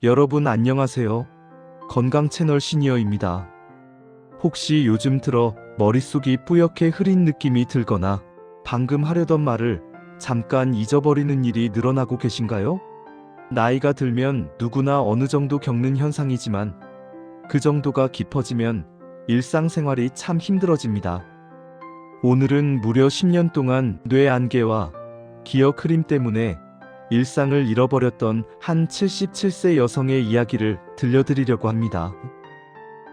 여러분 안녕하세요. 건강 채널 시니어입니다. 혹시 요즘 들어 머릿속이 뿌옇게 흐린 느낌이 들거나 방금 하려던 말을 잠깐 잊어버리는 일이 늘어나고 계신가요? 나이가 들면 누구나 어느 정도 겪는 현상이지만 그 정도가 깊어지면 일상생활이 참 힘들어집니다. 오늘은 무려 10년 동안 뇌 안개와 기억 흐림 때문에 일상을 잃어버렸던 한 77세 여성의 이야기를 들려드리려고 합니다.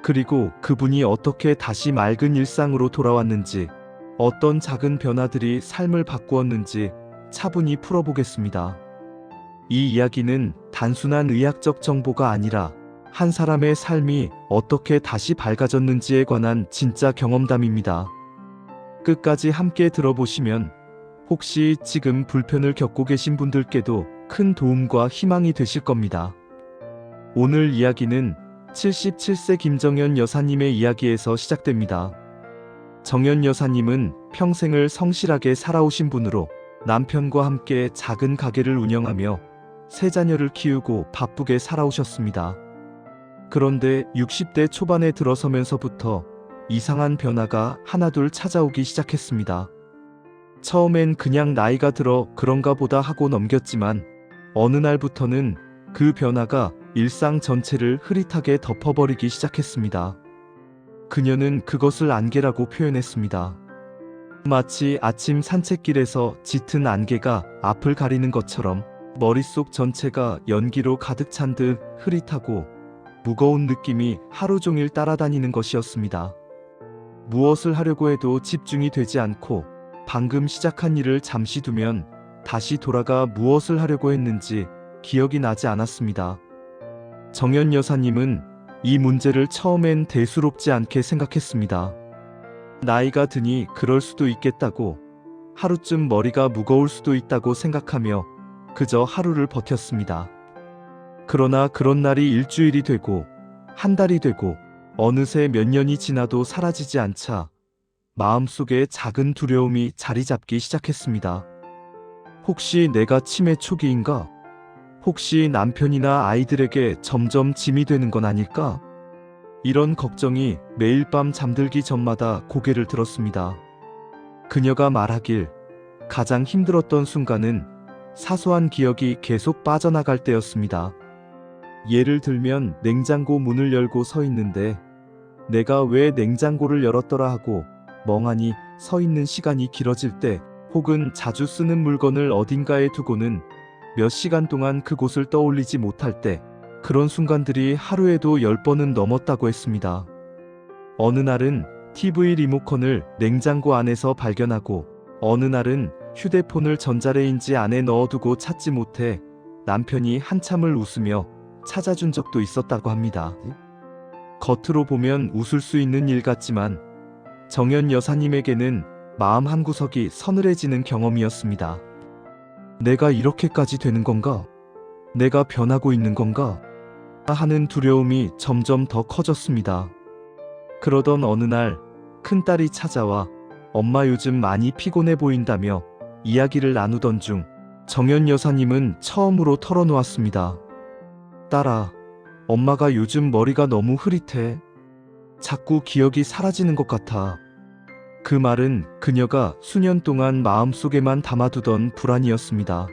그리고 그분이 어떻게 다시 맑은 일상으로 돌아왔는지, 어떤 작은 변화들이 삶을 바꾸었는지 차분히 풀어보겠습니다. 이 이야기는 단순한 의학적 정보가 아니라 한 사람의 삶이 어떻게 다시 밝아졌는지에 관한 진짜 경험담입니다. 끝까지 함께 들어보시면 혹시 지금 불편을 겪고 계신 분들께도 큰 도움과 희망이 되실 겁니다. 오늘 이야기는 77세 김정연 여사님의 이야기에서 시작됩니다. 정연 여사님은 평생을 성실하게 살아오신 분으로 남편과 함께 작은 가게를 운영하며 세 자녀를 키우고 바쁘게 살아오셨습니다. 그런데 60대 초반에 들어서면서부터 이상한 변화가 하나둘 찾아오기 시작했습니다. 처음엔 그냥 나이가 들어 그런가 보다 하고 넘겼지만 어느 날부터는 그 변화가 일상 전체를 흐릿하게 덮어버리기 시작했습니다. 그녀는 그것을 안개라고 표현했습니다. 마치 아침 산책길에서 짙은 안개가 앞을 가리는 것처럼 머릿속 전체가 연기로 가득 찬 듯 흐릿하고 무거운 느낌이 하루 종일 따라다니는 것이었습니다. 무엇을 하려고 해도 집중이 되지 않고 방금 시작한 일을 잠시 두면 다시 돌아가 무엇을 하려고 했는지 기억이 나지 않았습니다. 정연 여사님은 이 문제를 처음엔 대수롭지 않게 생각했습니다. 나이가 드니 그럴 수도 있겠다고, 하루쯤 머리가 무거울 수도 있다고 생각하며 그저 하루를 버텼습니다. 그러나 그런 날이 일주일이 되고 한 달이 되고 어느새 몇 년이 지나도 사라지지 않자 마음속에 작은 두려움이 자리 잡기 시작했습니다. 혹시 내가 치매 초기인가? 혹시 남편이나 아이들에게 점점 짐이 되는 건 아닐까? 이런 걱정이 매일 밤 잠들기 전마다 고개를 들었습니다. 그녀가 말하길 가장 힘들었던 순간은 사소한 기억이 계속 빠져나갈 때였습니다. 예를 들면 냉장고 문을 열고 서 있는데 내가 왜 냉장고를 열었더라 하고 멍하니 서 있는 시간이 길어질 때, 혹은 자주 쓰는 물건을 어딘가에 두고는 몇 시간 동안 그곳을 떠올리지 못할 때, 그런 순간들이 하루에도 10번은 넘었다고 했습니다. 어느 날은 TV 리모컨을 냉장고 안에서 발견하고 어느 날은 휴대폰을 전자레인지 안에 넣어두고 찾지 못해 남편이 한참을 웃으며 찾아준 적도 있었다고 합니다. 겉으로 보면 웃을 수 있는 일 같지만 정연 여사님에게는 마음 한구석이 서늘해지는 경험이었습니다. 내가 이렇게까지 되는 건가? 내가 변하고 있는 건가? 하는 두려움이 점점 더 커졌습니다. 그러던 어느 날 큰딸이 찾아와 엄마 요즘 많이 피곤해 보인다며 이야기를 나누던 중 정연 여사님은 처음으로 털어놓았습니다. 딸아, 엄마가 요즘 머리가 너무 흐릿해. 자꾸 기억이 사라지는 것 같아. 그 말은 그녀가 수년 동안 마음속에만 담아두던 불안이었습니다.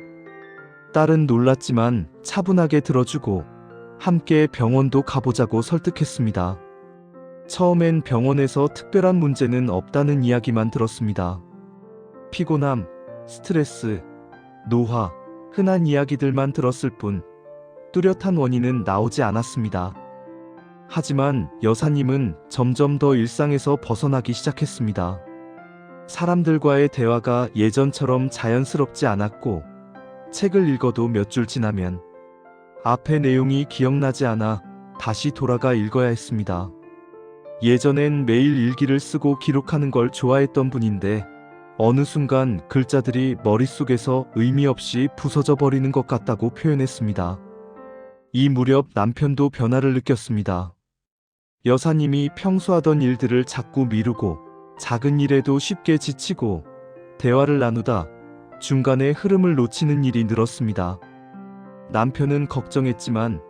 딸은 놀랐지만 차분하게 들어주고 함께 병원도 가보자고 설득했습니다. 처음엔 병원에서 특별한 문제는 없다는 이야기만 들었습니다. 피곤함, 스트레스, 노화, 흔한 이야기들만 들었을 뿐 뚜렷한 원인은 나오지 않았습니다. 하지만 여사님은 점점 더 일상에서 벗어나기 시작했습니다. 사람들과의 대화가 예전처럼 자연스럽지 않았고, 책을 읽어도 몇 줄 지나면 앞의 내용이 기억나지 않아 다시 돌아가 읽어야 했습니다. 예전엔 매일 일기를 쓰고 기록하는 걸 좋아했던 분인데 어느 순간 글자들이 머릿속에서 의미 없이 부서져 버리는 것 같다고 표현했습니다. 이 무렵 남편도 변화를 느꼈습니다. 여사님이 평소 하던 일들을 자꾸 미루고 작은 일에도 쉽게 지치고 대화를 나누다 중간에 흐름을 놓치는 일이 늘었습니다. 남편은 걱정했지만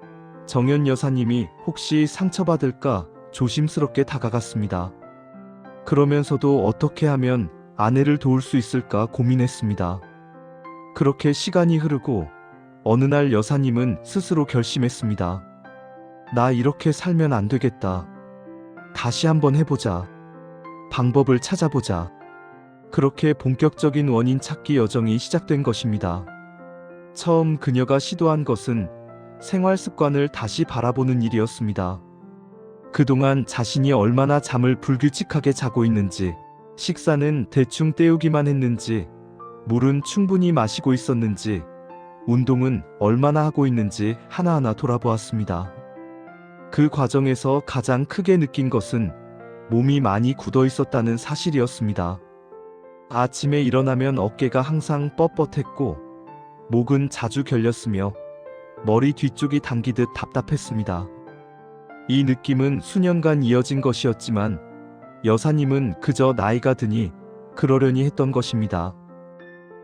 정연 여사님이 혹시 상처받을까 조심스럽게 다가갔습니다. 그러면서도 어떻게 하면 아내를 도울 수 있을까 고민했습니다. 그렇게 시간이 흐르고 어느 날 여사님은 스스로 결심했습니다. 나 이렇게 살면 안 되겠다. 다시 한번 해보자. 방법을 찾아보자. 그렇게 본격적인 원인 찾기 여정이 시작된 것입니다. 처음 그녀가 시도한 것은 생활 습관을 다시 바라보는 일이었습니다. 그동안 자신이 얼마나 잠을 불규칙하게 자고 있는지, 식사는 대충 때우기만 했는지, 물은 충분히 마시고 있었는지, 운동은 얼마나 하고 있는지 하나하나 돌아보았습니다. 그 과정에서 가장 크게 느낀 것은 몸이 많이 굳어 있었다는 사실이었습니다. 아침에 일어나면 어깨가 항상 뻣뻣했고, 목은 자주 결렸으며, 머리 뒤쪽이 당기듯 답답했습니다. 이 느낌은 수년간 이어진 것이었지만, 여사님은 그저 나이가 드니 그러려니 했던 것입니다.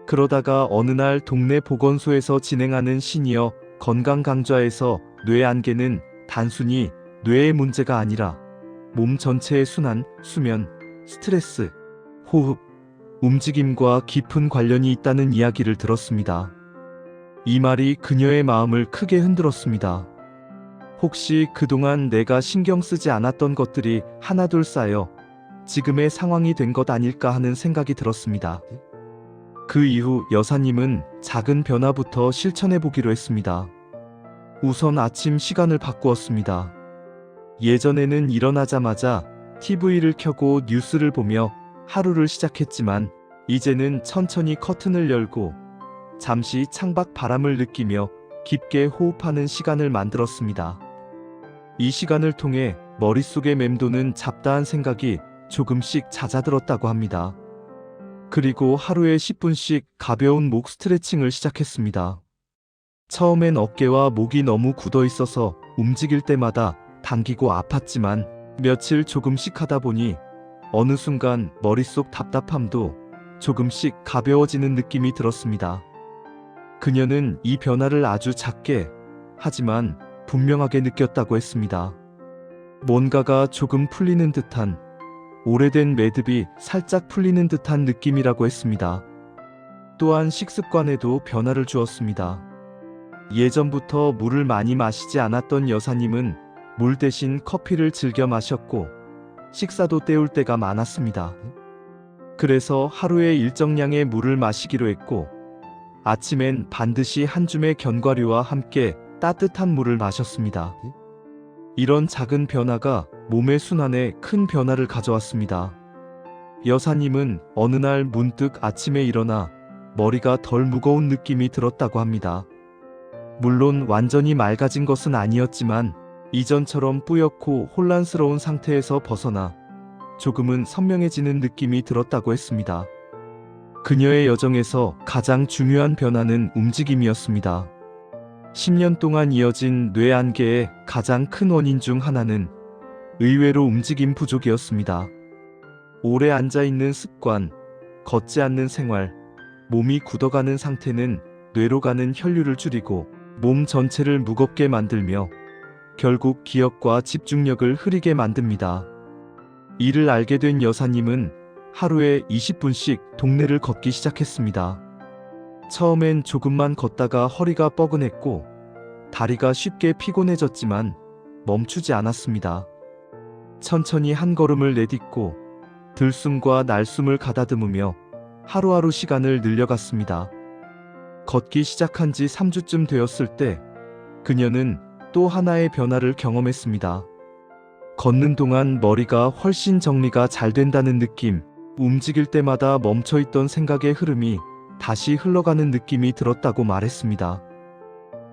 그러다가 어느 날 동네 보건소에서 진행하는 시니어 건강 강좌에서 뇌 안개는 단순히 뇌의 문제가 아니라 몸 전체의 순환, 수면, 스트레스, 호흡, 움직임과 깊은 관련이 있다는 이야기를 들었습니다. 이 말이 그녀의 마음을 크게 흔들었습니다. 혹시 그동안 내가 신경 쓰지 않았던 것들이 하나둘 쌓여 지금의 상황이 된 것 아닐까 하는 생각이 들었습니다. 그 이후 여사님은 작은 변화부터 실천해 보기로 했습니다. 우선 아침 시간을 바꾸었습니다. 예전에는 일어나자마자 TV를 켜고 뉴스를 보며 하루를 시작했지만, 이제는 천천히 커튼을 열고 잠시 창밖 바람을 느끼며 깊게 호흡하는 시간을 만들었습니다. 이 시간을 통해 머릿속에 맴도는 잡다한 생각이 조금씩 잦아들었다고 합니다. 그리고 하루에 10분씩 가벼운 목 스트레칭을 시작했습니다. 처음엔 어깨와 목이 너무 굳어 있어서 움직일 때마다 당기고 아팠지만, 며칠 조금씩 하다 보니 어느 순간 머릿속 답답함도 조금씩 가벼워지는 느낌이 들었습니다. 그녀는 이 변화를 아주 작게, 하지만 분명하게 느꼈다고 했습니다. 뭔가가 조금 풀리는 듯한, 오래된 매듭이 살짝 풀리는 듯한 느낌이라고 했습니다. 또한 식습관에도 변화를 주었습니다. 예전부터 물을 많이 마시지 않았던 여사님은 물 대신 커피를 즐겨 마셨고, 식사도 때울 때가 많았습니다. 그래서 하루에 일정량의 물을 마시기로 했고, 아침엔 반드시 한 줌의 견과류와 함께 따뜻한 물을 마셨습니다. 이런 작은 변화가 몸의 순환에 큰 변화를 가져왔습니다. 여사님은 어느 날 문득 아침에 일어나 머리가 덜 무거운 느낌이 들었다고 합니다. 물론 완전히 맑아진 것은 아니었지만, 이전처럼 뿌옇고 혼란스러운 상태에서 벗어나 조금은 선명해지는 느낌이 들었다고 했습니다. 그녀의 여정에서 가장 중요한 변화는 움직임이었습니다. 10년 동안 이어진 뇌 안개의 가장 큰 원인 중 하나는 의외로 움직임 부족이었습니다. 오래 앉아있는 습관, 걷지 않는 생활, 몸이 굳어가는 상태는 뇌로 가는 혈류를 줄이고 몸 전체를 무겁게 만들며 결국 기억과 집중력을 흐리게 만듭니다. 이를 알게 된 여사님은 하루에 20분씩 동네를 걷기 시작했습니다. 처음엔 조금만 걷다가 허리가 뻐근했고 다리가 쉽게 피곤해졌지만 멈추지 않았습니다. 천천히 한 걸음을 내딛고 들숨과 날숨을 가다듬으며 하루하루 시간을 늘려갔습니다. 걷기 시작한 지 3주쯤 되었을 때 그녀는 또 하나의 변화를 경험했습니다. 걷는 동안 머리가 훨씬 정리가 잘 된다는 느낌, 움직일 때마다 멈춰있던 생각의 흐름이 다시 흘러가는 느낌이 들었다고 말했습니다.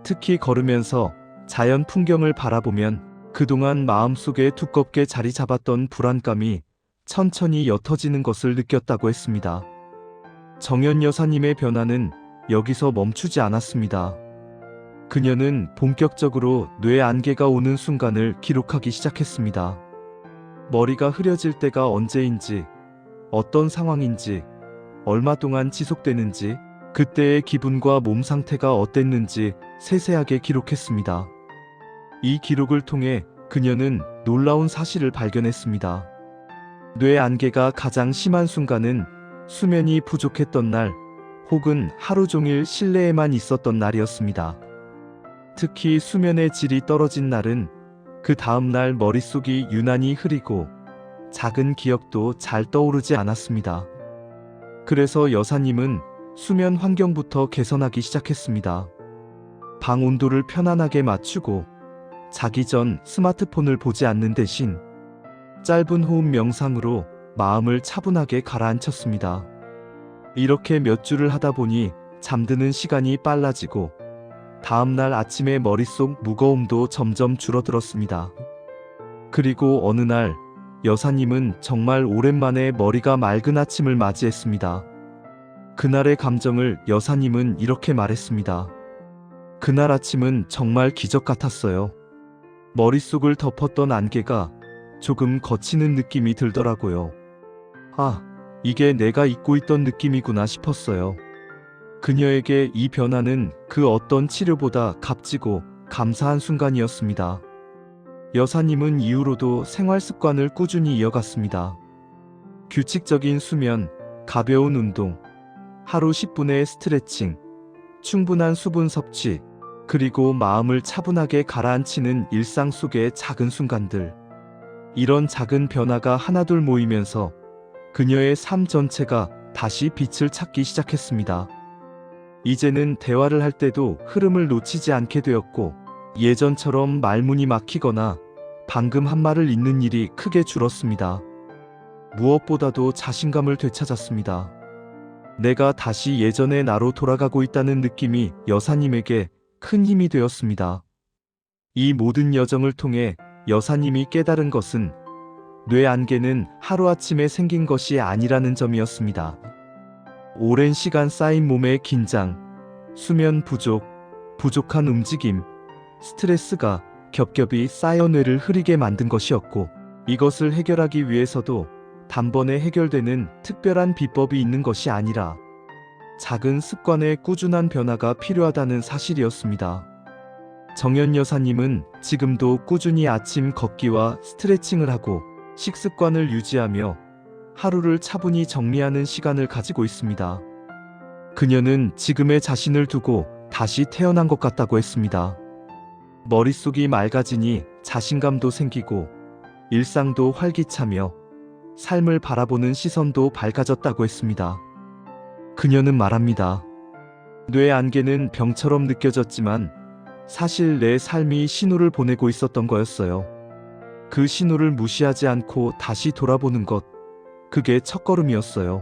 특히 걸으면서 자연 풍경을 바라보면 그동안 마음속에 두껍게 자리 잡았던 불안감이 천천히 옅어지는 것을 느꼈다고 했습니다. 정연 여사님의 변화는 여기서 멈추지 않았습니다. 그녀는 본격적으로 뇌 안개가 오는 순간을 기록하기 시작했습니다. 머리가 흐려질 때가 언제인지, 어떤 상황인지, 얼마 동안 지속되는지, 그때의 기분과 몸 상태가 어땠는지 세세하게 기록했습니다. 이 기록을 통해 그녀는 놀라운 사실을 발견했습니다. 뇌 안개가 가장 심한 순간은 수면이 부족했던 날, 혹은 하루 종일 실내에만 있었던 날이었습니다. 특히 수면의 질이 떨어진 날은 그 다음 날 머릿속이 유난히 흐리고 작은 기억도 잘 떠오르지 않았습니다. 그래서 여사님은 수면 환경부터 개선하기 시작했습니다. 방 온도를 편안하게 맞추고 자기 전 스마트폰을 보지 않는 대신 짧은 호흡 명상으로 마음을 차분하게 가라앉혔습니다. 이렇게 몇 주를 하다 보니 잠드는 시간이 빨라지고 다음날 아침에 머릿속 무거움도 점점 줄어들었습니다. 그리고 어느 날 여사님은 정말 오랜만에 머리가 맑은 아침을 맞이했습니다. 그날의 감정을 여사님은 이렇게 말했습니다. 그날 아침은 정말 기적 같았어요. 머릿속을 덮었던 안개가 조금 걷히는 느낌이 들더라고요. 아, 이게 내가 잊고 있던 느낌이구나 싶었어요. 그녀에게 이 변화는 그 어떤 치료보다 값지고 감사한 순간이었습니다. 여사님은 이후로도 생활 습관을 꾸준히 이어갔습니다. 규칙적인 수면, 가벼운 운동, 하루 10분의 스트레칭, 충분한 수분 섭취, 그리고 마음을 차분하게 가라앉히는 일상 속의 작은 순간들. 이런 작은 변화가 하나둘 모이면서 그녀의 삶 전체가 다시 빛을 찾기 시작했습니다. 이제는 대화를 할 때도 흐름을 놓치지 않게 되었고, 예전처럼 말문이 막히거나 방금 한 말을 잊는 일이 크게 줄었습니다. 무엇보다도 자신감을 되찾았습니다. 내가 다시 예전의 나로 돌아가고 있다는 느낌이 여사님에게 큰 힘이 되었습니다. 이 모든 여정을 통해 여사님이 깨달은 것은 뇌 안개는 하루아침에 생긴 것이 아니라는 점이었습니다. 오랜 시간 쌓인 몸의 긴장, 수면 부족, 부족한 움직임, 스트레스가 겹겹이 쌓여 뇌를 흐리게 만든 것이었고, 이것을 해결하기 위해서도 단번에 해결되는 특별한 비법이 있는 것이 아니라 작은 습관의 꾸준한 변화가 필요하다는 사실이었습니다. 정연 여사님은 지금도 꾸준히 아침 걷기와 스트레칭을 하고 식습관을 유지하며 하루를 차분히 정리하는 시간을 가지고 있습니다. 그녀는 지금의 자신을 두고 다시 태어난 것 같다고 했습니다. 머릿속이 맑아지니 자신감도 생기고 일상도 활기차며 삶을 바라보는 시선도 밝아졌다고 했습니다. 그녀는 말합니다. 뇌 안개는 병처럼 느껴졌지만 사실 내 삶이 신호를 보내고 있었던 거였어요. 그 신호를 무시하지 않고 다시 돌아보는 것, 그게 첫걸음이었어요.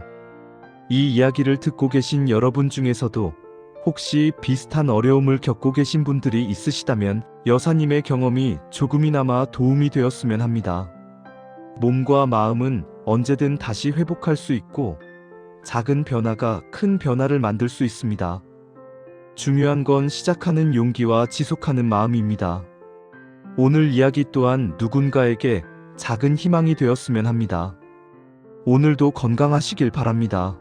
이 이야기를 듣고 계신 여러분 중에서도 혹시 비슷한 어려움을 겪고 계신 분들이 있으시다면 여사님의 경험이 조금이나마 도움이 되었으면 합니다. 몸과 마음은 언제든 다시 회복할 수 있고 작은 변화가 큰 변화를 만들 수 있습니다. 중요한 건 시작하는 용기와 지속하는 마음입니다. 오늘 이야기 또한 누군가에게 작은 희망이 되었으면 합니다. 오늘도 건강하시길 바랍니다.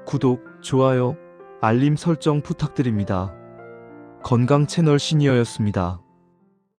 구독, 좋아요, 알림 설정 부탁드립니다. 건강 채널 시니어였습니다.